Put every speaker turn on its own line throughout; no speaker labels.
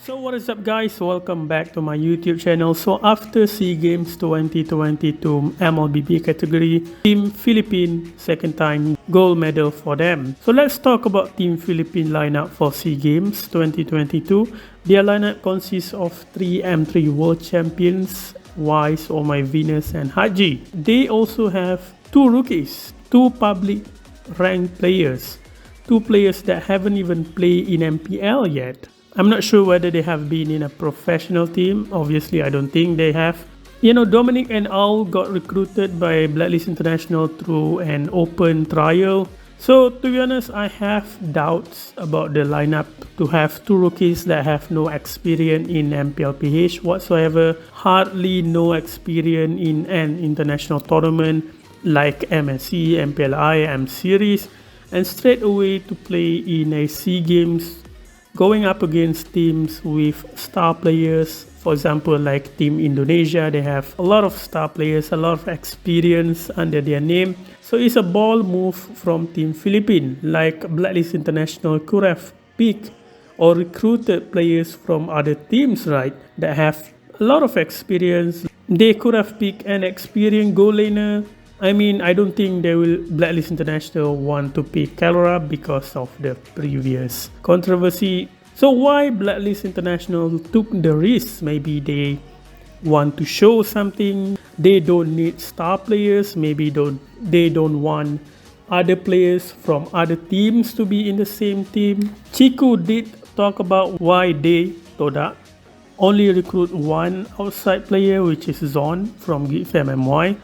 So what is up guys, welcome back to my YouTube channel. So after SEA Games 2022 MLBB category, Team Philippines second time gold medal for them. So let's talk about Team Philippines lineup for SEA Games 2022. Their lineup consists of 3 M3 world champions, Wise, Oh My Venus and Haji. They also have 2 rookies, 2 public ranked players, 2 players that haven't even played in MPL yet. I'm not sure whether they have been in a professional team. Obviously, I don't think they have. You know, Dominic and Owl got recruited by Blacklist International through an open trial. So, to be honest, I have doubts about the lineup to have 2 rookies that have no experience in MPLPH whatsoever, hardly no experience in an international tournament like MSC, MPLI, M Series, and straight away to play in a SEA Games going up against teams with star players. For example, like Team Indonesia, they have a lot of star players, a lot of experience under their name. So it's a bold move from Team Philippines, like Blacklist International could have picked or recruited players from other teams, right, that have a lot of experience. They could have picked an experienced goal laner. I mean, I don't think they will Blacklist International want to pick Calora because of the previous controversy. So why Blacklist International took the risk? Maybe they want to show something. They don't need star players. Maybe they don't want other players from other teams to be in the same team. Chiku did talk about why they, Toda, only recruit one outside player, which is Zon from GIF-MMY.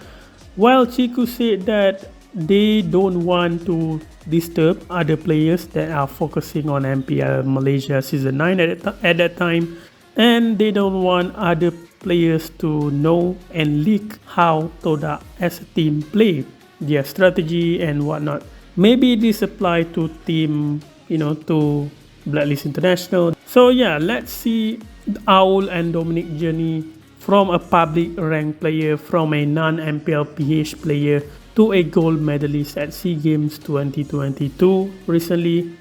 While Chiku said that they don't want to disturb other players that are focusing on MPL Malaysia Season 9 at that time, and they don't want other players to know and leak how Toda as a team play, their strategy and whatnot. Maybe this apply to team, to Blacklist International. So yeah, let's see Owl and Dominic journey from a public ranked player, from a non-MPLPH player to a gold medalist at SEA Games 2022 recently.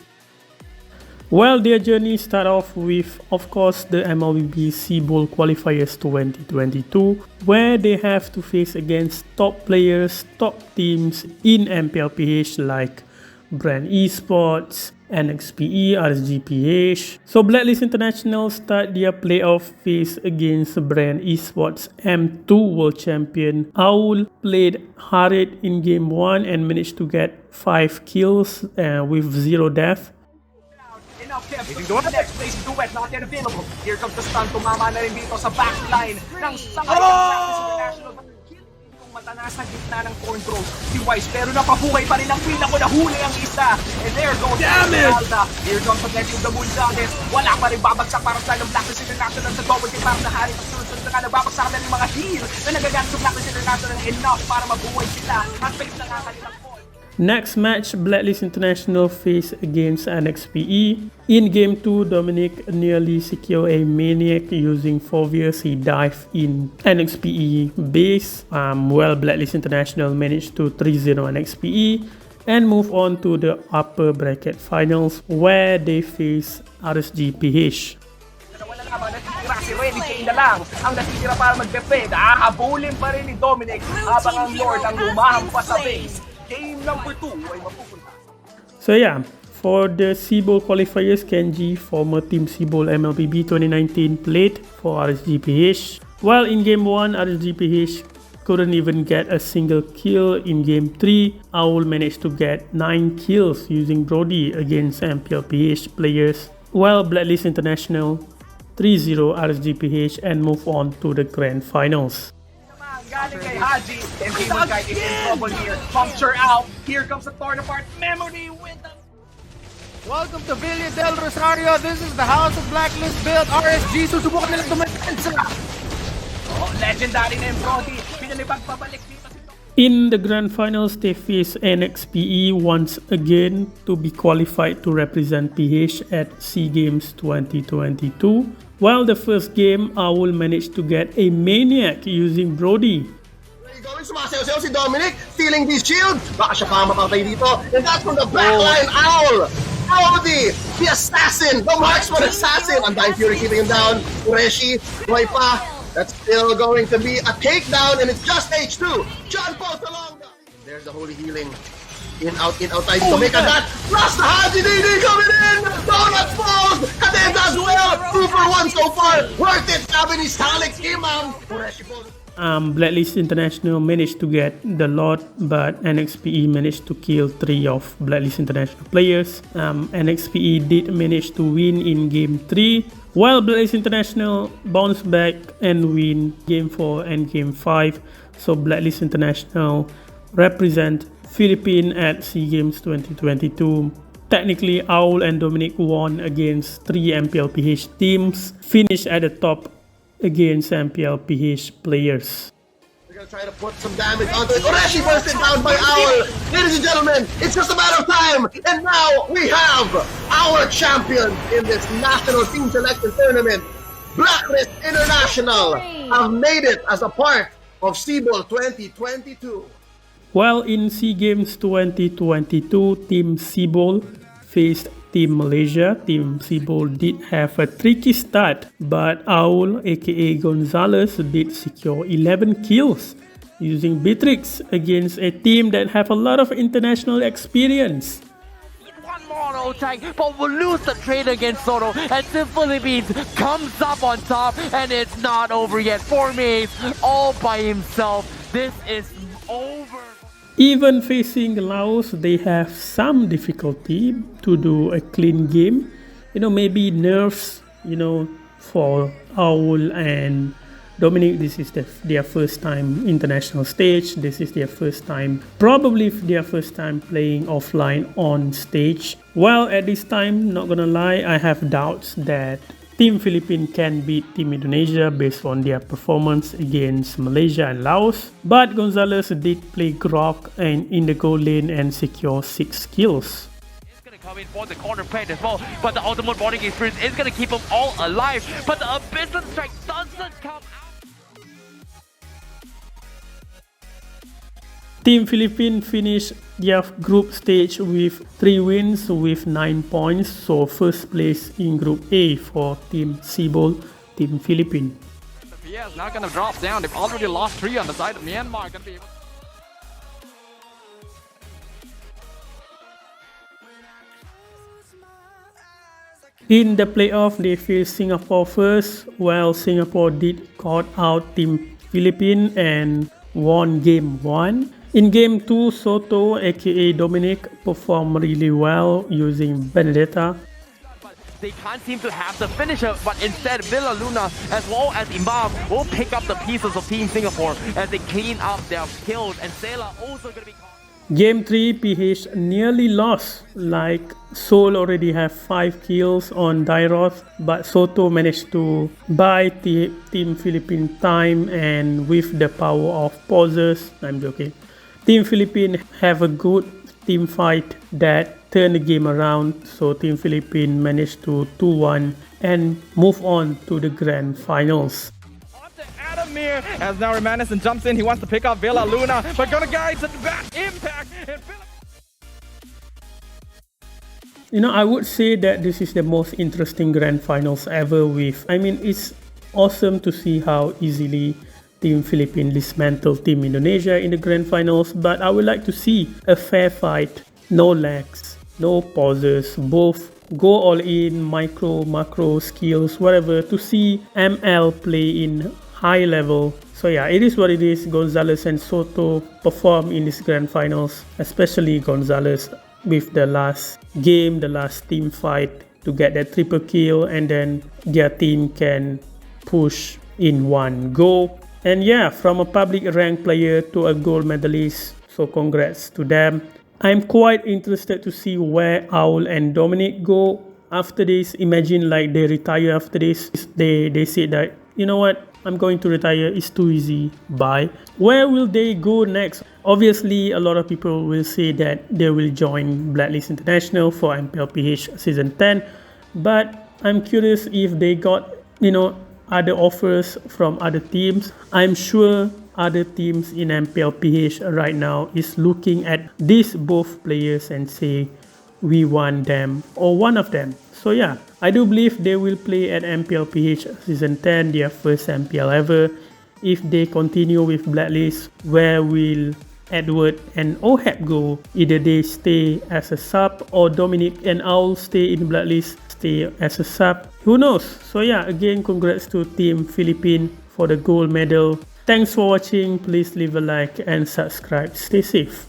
Well, their journey start off with, of course, the MLBB Sibol qualifiers 2022, where they have to face against top players, top teams in MPLPH like Brand Esports, NXPE, RSGPH. So Blacklist International start their playoff phase against Brand Esports M2 World Champion. Owl played hard in game 1 and managed to get 5 kills with 0 death.
Next place duet, not yet available. Here comes the stun, tumama na rin dito sa backline ng Sangay International. Matanas na gitna ng corn throw si Wise, pero napabuhay pa rin ang Queen. Ako nahuli ang isa, and there goes Alda. Here comes the next of the Mulzades. Wala pa rin babagsak para sa ng Blacklist International sa double kill para sa hari. Sunod-sunod na nababagsak na ng mga heal na nagagamit sa Blacklist International enough para mabuhay sila at face na nga kanilang point.
Next match, Blacklist International face against NXPE. In game 2, Dominic nearly secured a maniac using Fovius. He dived in NXPE base. Well, Blacklist International managed to 3-0 NXPE and move on to the upper bracket finals where they face RSGPH.
Si Ready Kane na lang ang natitira para mag-defend. Habulin pa rin ni Dominic habang ang Lord ang lumahampas sa base. Game number 2 ay mapupunta.
So yeah, for the Sibol qualifiers, Kenji, former Team Sibol MLBB 2019, played for RSGPH. While in game 1, RSGPH couldn't even get a single kill. In game 3, Owl managed to get 9 kills using Brody against MPLPH players. While Blacklist International 3-0 RSGPH and move on to the grand finals.
Galing kay Haji, and Demon Kite is in trouble here. Puncture out. Here comes the torn apart memory with the...
Welcome to Villa del Rosario. This is the House of Blacklist built RSG. Susubukan nilang dumatansa.
Oh, legendary na yung Brody. Pinalibag pabalik dito.
In the grand finals, they face NXPE once again to be qualified to represent PH at SEA Games 2022. While the first game, Owl managed to get a maniac using Brody.
Sumasayaw-sayaw si Dominic, stealing this shield. Baka siya pa mapatay dito. And that's from the backline, Owl. the assassin, the marksman assassin. Undying Fury keeping him down. Ureshi, Roipa. That's still going to be a takedown, and it's just H2. John Post along. There's the holy healing. In, out, time to make a that. Plus the Haji DD coming in. Donuts falls. Cadena as well. 2 for 1 so far. Worth it. Sabi ni Alex Imam. Ureshi Post.
Blacklist International managed to get the lot, but NXPE managed to kill 3 of Blacklist International players. NXPE did manage to win in Game 3, while Blacklist International bounced back and win Game 4 and Game 5. So Blacklist International represent Philippines at SEA Games 2022. Technically, Owl and Dominic won against 3 MPLPH teams, finished at the top against MPLPH players.
We're gonna try to put some damage onto it. Already bursted down by Owl. Ladies and gentlemen, it's just a matter of time. And now we have our champion in this national team selection tournament. Blacklist International have made it as a part of Sibol 2022.
While in SEA Games 2022, Team Sibol faced Team Malaysia. Team Sibol did have a tricky start, but Owl aka Gonzalez did secure 11 kills using victories against a team that have a lot of international experience.
One more auto tank, but we'll lose the trade against Soto, and the Philippines comes up on top, and it's not over yet. 4 mates all by himself. This is over.
Even facing Laos, they have some difficulty to do a clean game. Maybe nerfs, for Owl and Dominic. This is their first time international stage. This is their first time, probably their first time playing offline on stage. Well, at this time, not gonna lie, I have doubts that Team Philippines can beat Team Indonesia based on their performance against Malaysia and Laos. But Gonzalez did play Grok and in the goal lane and secure 6 kills.
It's gonna come in for the corner plate as well, but the ultimate bonding experience is gonna keep them all alive. But the Abyssal Strike doesn't come out.
Team Philippines finished their group stage with 3 wins with 9 points. So first place in Group A for Team Sibol, Team Philippines.
The PS now gonna drop down. They've already lost 3 on the side of Myanmar. Gonna be able
In the playoff, they faced Singapore first, while Singapore did caught out Team Philippines and won Game 1. In Game 2, Soto aka Dominic performed really well using Vendetta.
They can't seem to have the finisher, but instead Villa Luna as well as Imam will pick up the pieces of Team Singapore as they clean up their kills, and Sailor also going to be caught.
Game 3, PH nearly lost, like Soul already have 5 kills on Dairoth, but Soto managed to buy Team Philippines time, and with the power of pauses, I'm joking, Team Philippines have a good team fight that turned the game around, so Team Philippines managed to 2-1 and move on to the grand finals.
Adamir as now Remanescent jumps in. He wants to pick up Villa Luna, but gonna guide to the back impact.
And I would say that this is the most interesting grand finals ever it's awesome to see how easily Team Philippines dismantled Team Indonesia in the grand finals, but I would like to see a fair fight, no lags, no pauses, both go all in, micro, macro skills, whatever, to see ML play in high level. So yeah, it is what it is. Gonzalez and Soto perform in this grand finals, especially Gonzalez with the last game, the last team fight to get that triple kill, and then their team can push in one go. And yeah, from a public rank player to a gold medalist, so congrats to them. I'm quite interested to see where Owl and Dominic go after this. Imagine like they retire after this. They say that, you know what, I'm going to retire, it's too easy, bye. Where will they go next? Obviously, a lot of people will say that they will join Blacklist International for MPLPH Season 10. But I'm curious if they got, other offers from other teams. I'm sure other teams in MPLPH right now is looking at these both players and say, we won them or one of them. So yeah, I do believe they will play at MPLPH Season 10, their first MPL ever. If they continue with Blacklist, where will Edward and Oheb go? Either they stay as a sub or Dominic and Owl stay in Blacklist, stay as a sub. Who knows? So yeah, again, congrats to Team Philippines for the gold medal. Thanks for watching. Please leave a like and subscribe. Stay safe.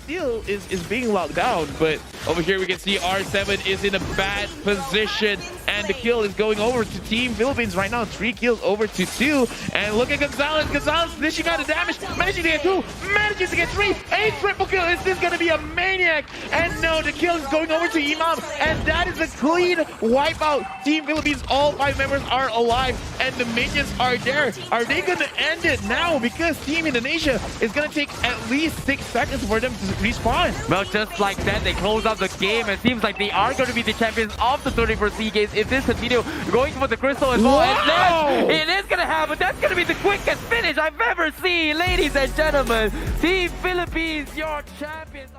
Steal is being locked down, but over here we can see R7 is in a bad position, and the kill is going over to Team Philippines right now. 3 kills over to 2, and look at Gonzalez. Gonzalez dishing out the damage, managing to get 2, manages to get 3, a triple kill. Is this gonna be a maniac? And no, the kill is going over to Imam, and that is a clean wipeout. Team Philippines, all 5 members are alive, and the minions are there. Are they gonna end it now? Because Team Indonesia is gonna take at least 6 seconds for them to respawn.
Well, just like that, they close out the game. It seems like they are going to be the champions of the 34 SEA Games if this continue going for the crystal as well.
Wow!
And then it is going to happen. That's going to be the quickest finish I've ever seen, ladies and gentlemen. Team Philippines, your champions.